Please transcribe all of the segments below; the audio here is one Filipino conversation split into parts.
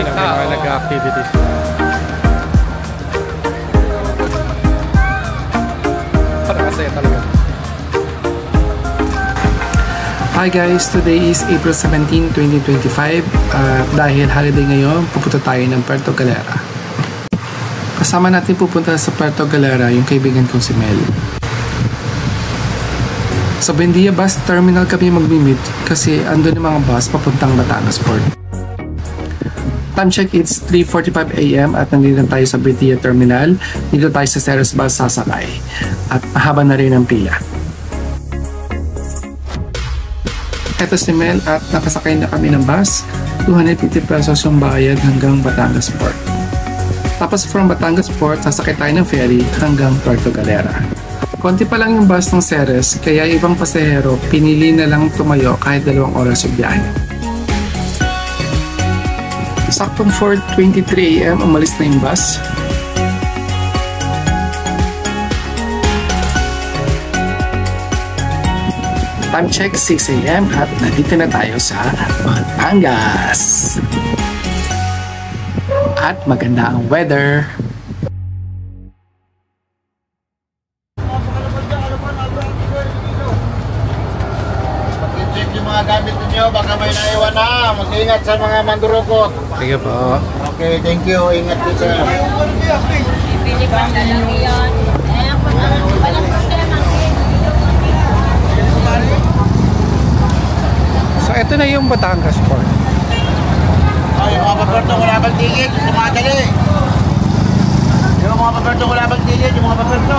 maraming mga nag-activities. Parang talaga. Hi guys, today is April 17, 2025. Dahil holiday ngayon, pupunta tayo ng Puerto Galera. Kasama natin pupunta sa Puerto Galera yung kaibigan kong si Mel. Sa Buendia Bus Terminal kami mag-meet kasi andun yung mga bus papuntang Batangas Port. Time check, it's 3:45 AM at nandito tayo sa Buendia Terminal. Dito tayo sa Ceres Bus sasakay. At mahaba na rin ang pila. Ito si Mel at nakasakay na kami ng bus. 250 pesos yung bayad hanggang Batangas Port. Tapos from Batangas Port, sasakay tayo ng ferry hanggang Puerto Galera. Konti pa lang yung bus ng Ceres, kaya ibang pasahero pinili na lang tumayo kahit 2 oras yung biyahe. Saktong 4:23 AM umalis na yung bus. Time check 6 AM at nandito na tayo sa Batangas. At maganda ang weather. Check yung mga gamit ninyo, baka may naiwan na. Mag-ingat sa mga mandurukot. Sige po. Okay, thank you. Ingat po sir. Bibili ba na lang yun? Walang problema. So ito na yung Batangas Port. Oh, yung mga paperto wala bang tigil, sumadali. Yung mga paperto wala bang tigil, yung mga paperto.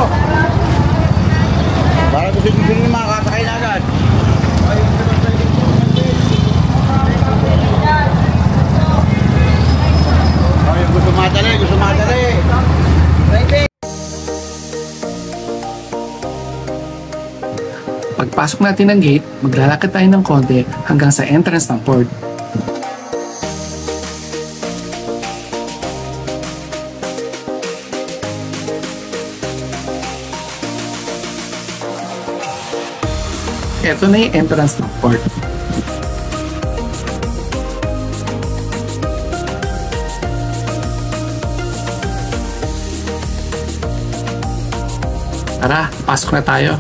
Para gusto nyo makakasakay na agad. Oh, yung gusto madali, gusto madali. Pagpasok natin ng gate, maglalakad tayo ng konti hanggang sa entrance ng port. Ito na yung entrance ng port. Tara, pasok na tayo.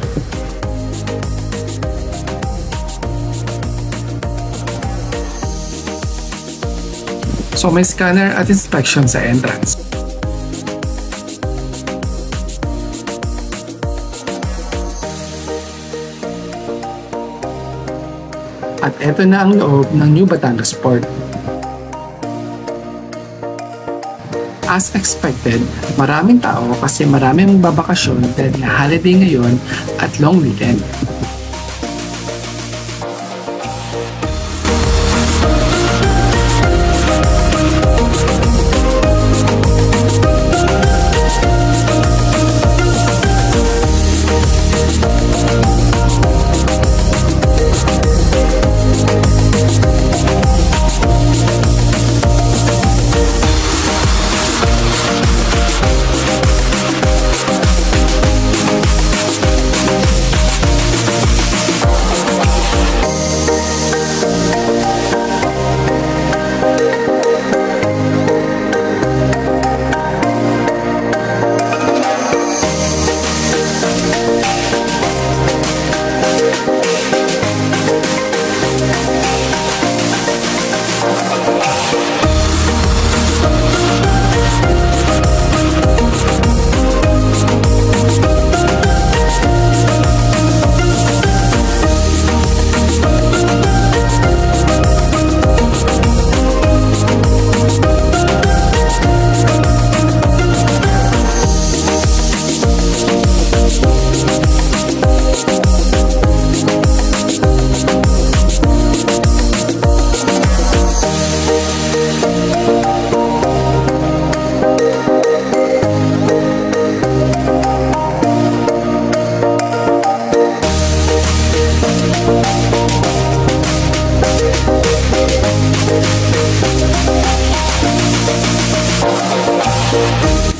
So may scanner at inspection sa entrance. At eto na ang loob ng New Batangas Port. As expected, maraming tao kasi maraming magbabakasyon dahil na holiday ngayon at long weekend.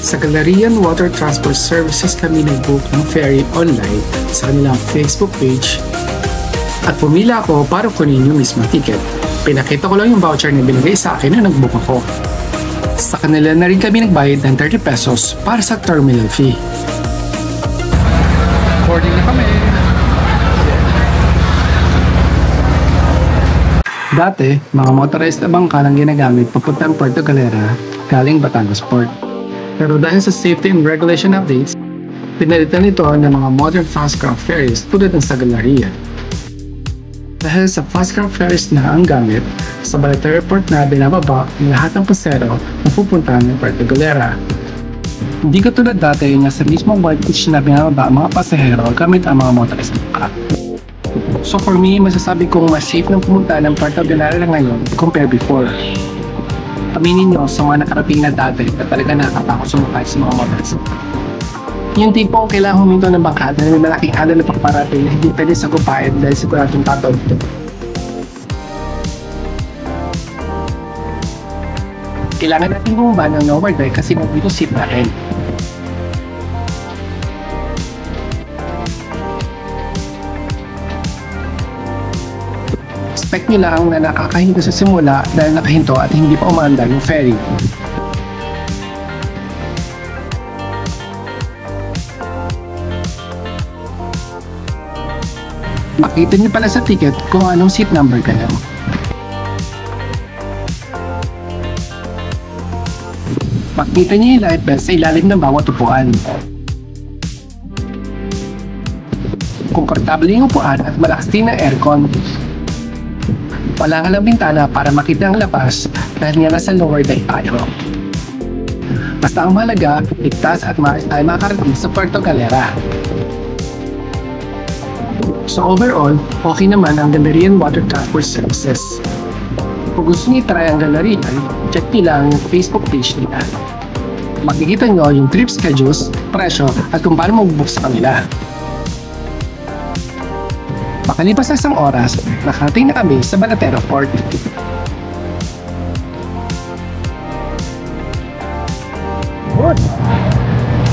Sa Galerian Water Transport Services kami nag-book ng ferry online sa kanilang Facebook page at pumila ako para kunin yung mismo ticket. Pinakita ko lang yung voucher na binigay sa akin na nag-book ako. Sa kanila na rin kami nagbayad ng 30 pesos para sa terminal fee. Boarding na kami. Dati, mga motorized na bangka lang ginagamit papuntang Puerto Galera galing Batangas Port. Pero dahil sa safety and regulation updates, pinalitan ito ng mga modern fast-craft ferries tulad ng sa Galleria. Dahil sa fast-craft ferries na ang gamit, sa Balatero Port na binababa ang lahat ng pasero na pupuntahan ng Puerto Galera. Hindi katulad dati na sa mismong white beach na binababa ang mga pasahero gamit ang mga motorized bangka. So for me, masasabi kong mas safe nang pumunta ng Puerto Galera ngayon compare before. Aminin nyo sa mga nakarating na dati na talaga nakakatakot sumakay sa mga motorized. Yung tipong kailangan huminto ng bangka na may malaking alon na pagparating na hindi pwede sagupain dahil siguradong tatawid ito. Kailangan natin bumaba ng lower deck kasi nandito seat natin. Expect nyo lang na nakakahinto sa simula dahil nakahinto at hindi pa umaandar yung ferry. Makita nyo pala sa ticket kung anong seat number kayo. Makita nyo yung life vest sa ilalim ng bawat upuan. Komportable yung upuan at malakas din ang aircon. Wala nga lang bintana para makita ang labas dahil nga nasa lower deck tayo. Basta ang mahalaga, ligtas at maayos tayo makakarating sa Puerto Galera. So overall, okay naman ang Galerian Water Transport Services. Kung gusto niyo try ang Galerian, check nyo lang yung Facebook page nila. Makikita nyo yung trip schedules, presyo at kung paano mag-book sa kanila. Makalipas na isang oras, nakarating na kami sa Balatero Port.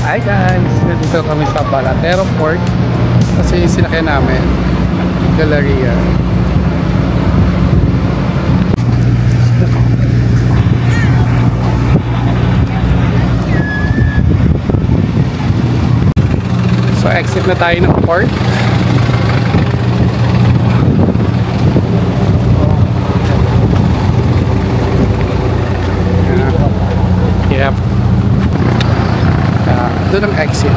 Hi guys! Nandito kami sa Balatero Port kasi sinakyan namin Galleria. So exit na tayo ng port. Yep. Doon ang exit.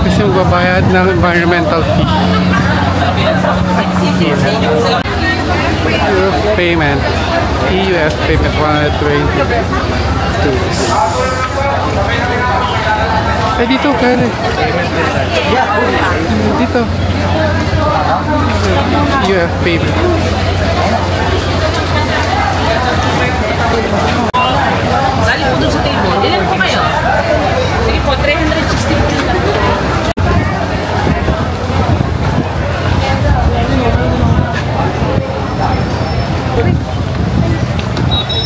Kasi magbabayad ng environmental fee. EUF payment. EUF payment 120. Eh dito pwede. Dito. EUF payment. Sali po dun sa table. Ilan po kayo? Sige po, 360 po lang.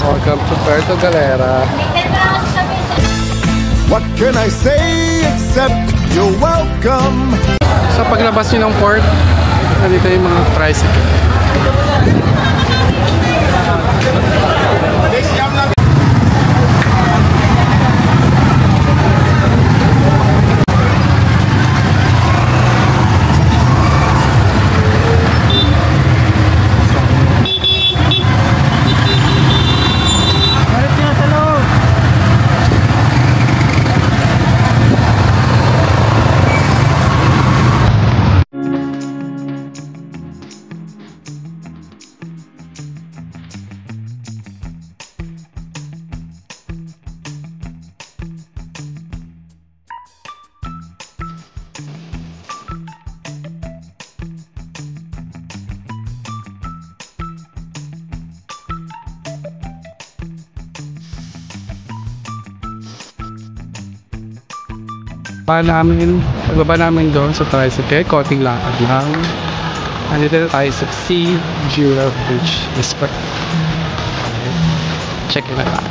Welcome to Puerto Galera. What can I say except you're welcome? Sa paglabas nyo ng port, nandito yung mga tricycle. Pagbaba namin doon sa tricycle, konting lakad lang. Andito na tayo sa Sea Jura Bridge. Okay. Check na tayo.